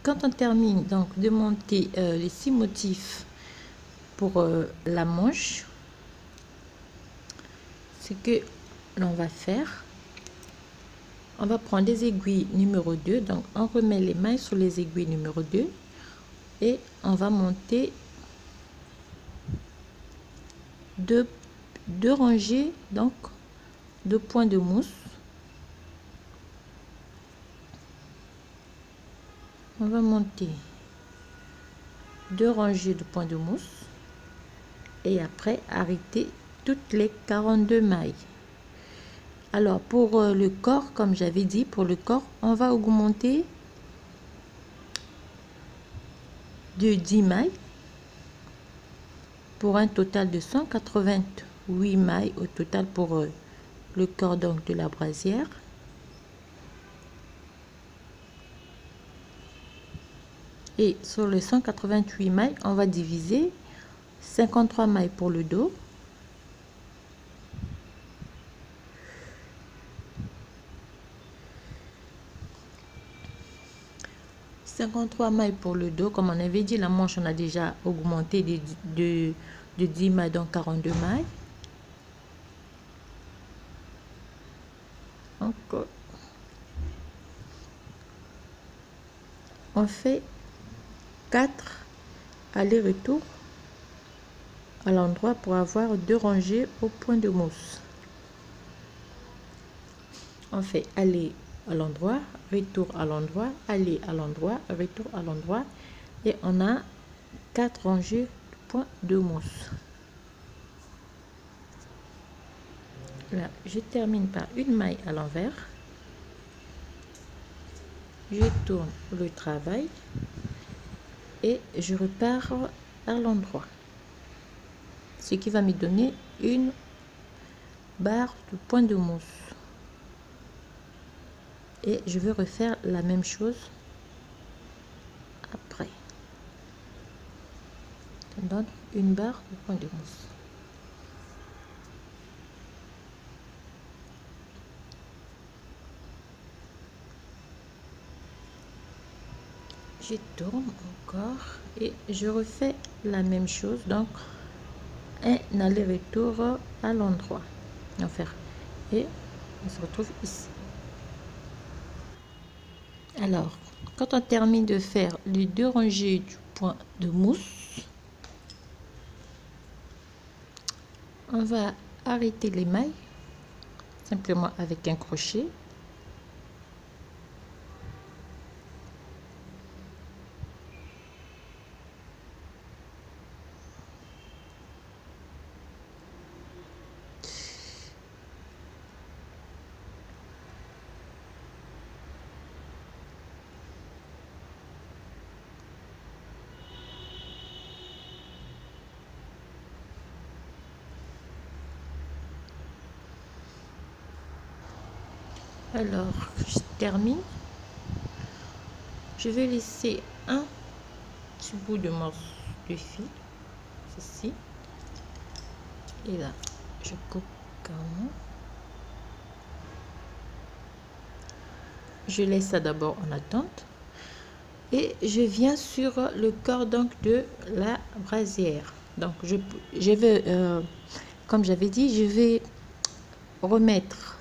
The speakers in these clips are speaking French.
quand on termine donc de monter les 6 motifs pour la manche, ce que l'on va faire, on va prendre des aiguilles numéro 2, donc on remet les mailles sur les aiguilles numéro 2 et on va monter deux rangées, donc 2 points de mousse. On va monter 2 rangées de points de mousse et après arrêter toutes les 42 mailles. Alors pour le corps, comme j'avais dit, pour le corps on va augmenter de 10 mailles pour un total de 188 mailles au total pour le corps donc de la brassière. Et sur les 188 mailles, on va diviser 53 mailles pour le dos, mailles pour le dos. Comme on avait dit, la manche, on a déjà augmenté de 10 mailles, donc 42 mailles. Donc, on fait 4 allers-retours à l'endroit pour avoir 2 rangées au point de mousse. On fait aller à l'endroit, retour à l'endroit, aller à l'endroit, retour à l'endroit, et on a 4 rangées de points de mousse. Là, je termine par une maille à l'envers, je tourne le travail et je repars à l'endroit, ce qui va me donner une barre de points de mousse. Et je vais refaire la même chose après. Ça donne une barre de points de mousse. Je tourne encore et je refais la même chose, donc un aller-retour à l'endroit. Et on se retrouve ici. Alors, quand on termine de faire les 2 rangées du point de mousse, on va arrêter les mailles simplement avec un crochet. Alors, je termine. Je vais laisser un petit bout de morceau de fil, ceci. Et là, je coupe carrément. Je laisse ça d'abord en attente. Et je viens sur le corps donc de la brassière. Donc, je vais, comme j'avais dit, je vais remettre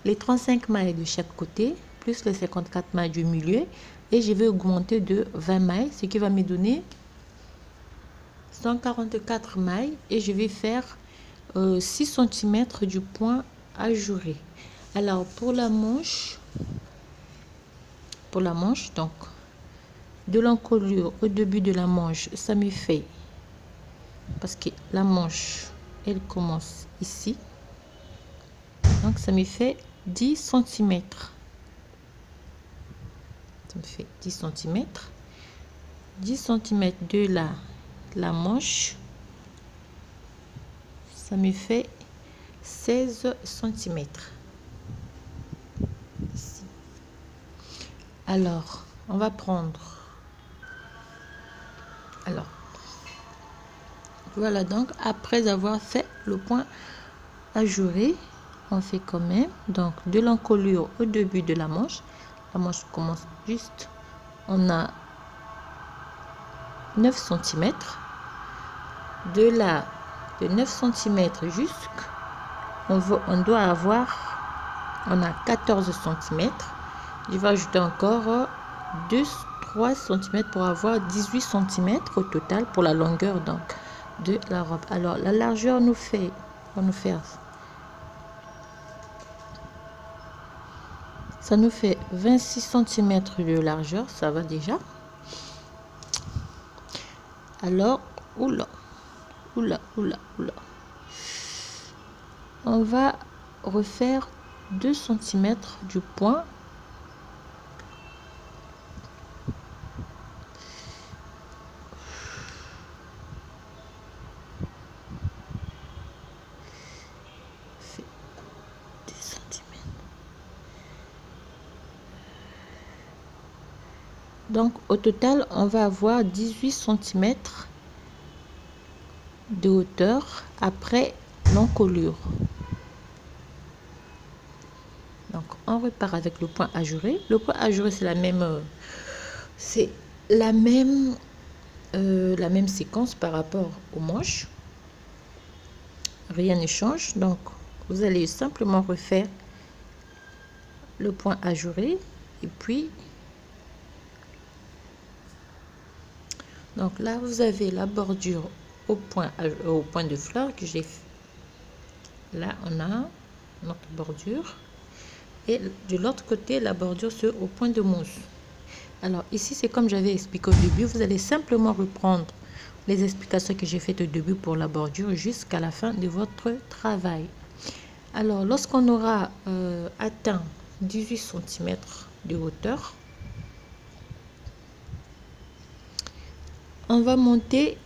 les 35 mailles de chaque côté, plus les 54 mailles du milieu, et je vais augmenter de 20 mailles, ce qui va me donner 144 mailles, et je vais faire 6 cm du point ajouré. Alors pour la manche, donc de l'encolure au début de la manche, ça me fait, parce que la manche elle commence ici, donc ça me fait 10 cm. Ça me fait 10 cm. 10 cm de la manche, ça me fait 16 cm. Ici. Alors, on va prendre. Alors, voilà, donc après avoir fait le point ajouré, on fait quand même donc de l'encolure au début de la manche. La manche commence juste, on a 9 cm. De là, de 9 cm on doit avoir, on a 14 cm. Je vais ajouter encore 3 cm pour avoir 18 cm au total pour la longueur donc de la robe. Alors la largeur va nous faire, ça nous fait 26 cm de largeur, ça va déjà. Alors oula, on va refaire 2 cm du point. Donc au total on va avoir 18 cm de hauteur après l'encolure. Donc on repart avec le point ajouré. Le point ajouré c'est la même séquence par rapport aux manches, rien ne change. Donc vous allez simplement refaire le point ajouré et puis donc là vous avez la bordure au point de fleur que j'ai fait. Là on a notre bordure et de l'autre côté la bordure sur au point de mousse. Alors ici c'est comme j'avais expliqué au début, vous allez simplement reprendre les explications que j'ai faites au début pour la bordure jusqu'à la fin de votre travail. Alors lorsqu'on aura atteint 18 cm de hauteur, on va monter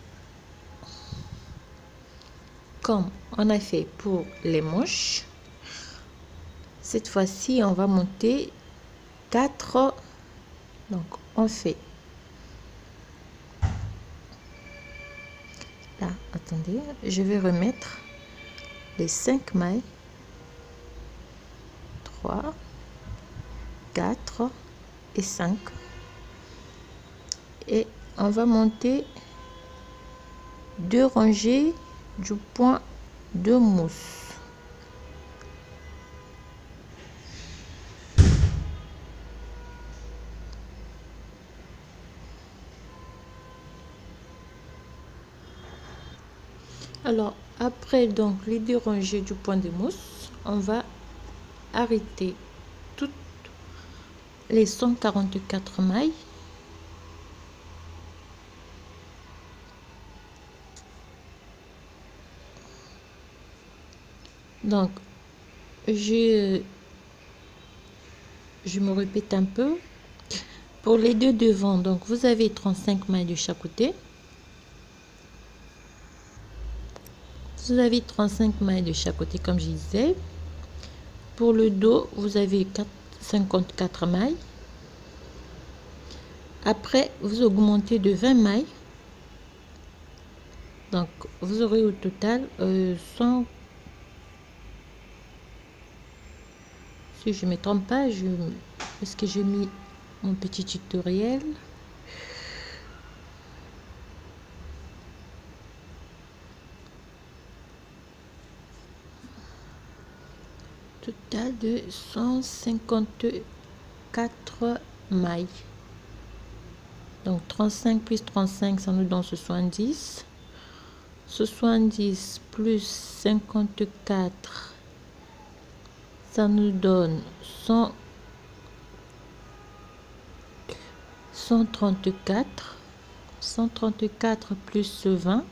comme on a fait pour les manches. Cette fois-ci on va monter 4. Donc on fait là, attendez, je vais remettre les 5 mailles, 3, 4 et 5, et on va monter 2 rangées du point de mousse. Alors après donc les 2 rangées du point de mousse, on va arrêter toutes les 144 mailles. Donc je me répète un peu pour les deux devant. Donc vous avez 35 mailles de chaque côté. Vous avez 35 mailles de chaque côté comme je disais. Pour le dos vous avez 54 mailles. Après vous augmentez de 20 mailles, donc vous aurez au total 100. Si je ne me trompe pas, parce que j'ai mis mon petit tutoriel. Total de 154 mailles. Donc 35 plus 35, ça nous donne 70. 70 plus 54, ça nous donne 134. 134 plus 20,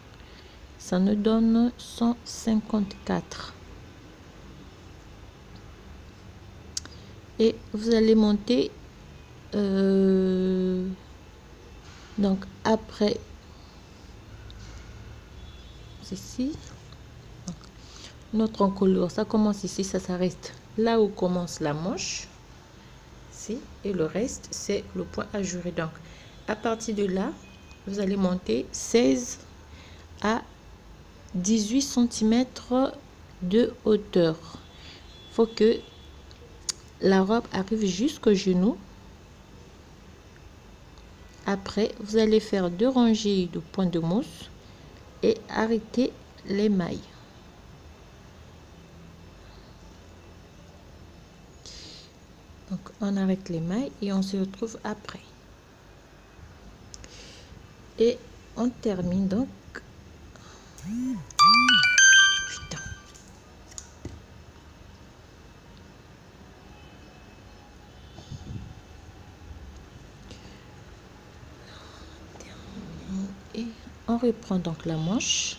ça nous donne 154. Et vous allez monter donc après ceci, notre encolure, ça commence ici, ça s'arrête là où commence la manche ici, et le reste c'est le point ajouré. Donc à partir de là vous allez monter 16 à 18 cm de hauteur. Faut que la robe arrive jusqu'au genou après vous allez faire 2 rangées de points de mousse et arrêter les mailles. Donc on arrête les mailles et on se retrouve après. Et on termine donc. Putain. Et on reprend donc la manche.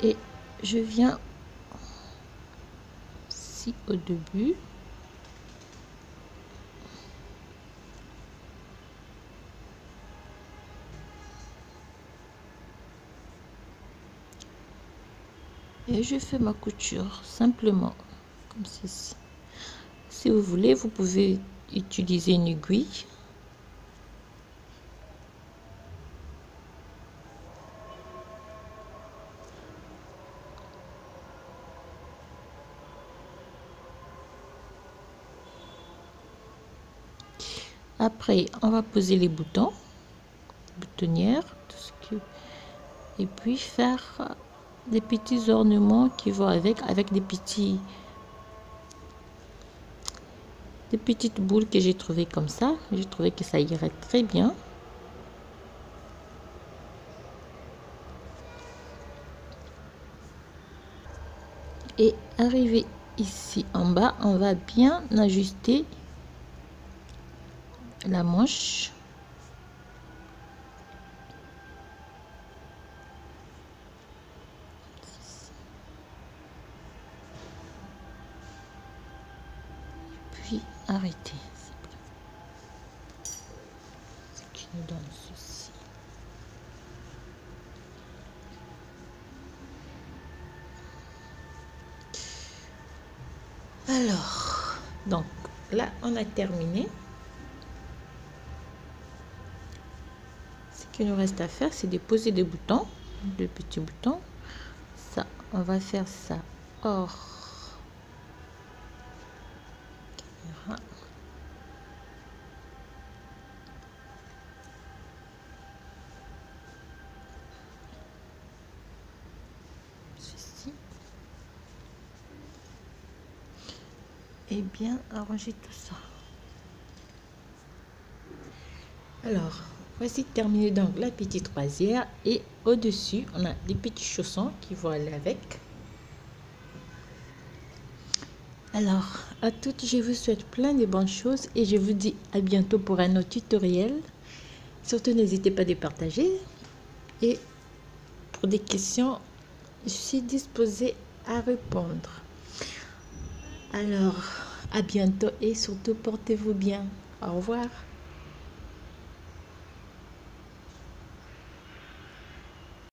Et je viens ici au début. Et je fais ma couture simplement comme ceci. Si vous voulez, vous pouvez utiliser une aiguille. Après, on va poser les boutons, boutonnières, tout ce que... et puis faire des petits ornements qui vont avec des petites boules que j'ai trouvées comme ça. J'ai trouvé que ça irait très bien. Et arrivé ici en bas, on va bien ajuster la manche. Puis arrêter. Ce qui nous donne ceci. Alors, donc là on a terminé. Ce qu'il nous reste à faire, c'est de poser des boutons, de petits boutons. Ça, on va faire ça hors caméra. Ceci. Et bien arranger tout ça. Alors, voici terminé donc la petite croisière et au-dessus, on a des petits chaussons qui vont aller avec. Alors, à toutes, je vous souhaite plein de bonnes choses et je vous dis à bientôt pour un autre tutoriel. Surtout, n'hésitez pas à partager et pour des questions, je suis disposée à répondre. Alors, à bientôt et surtout, portez-vous bien. Au revoir.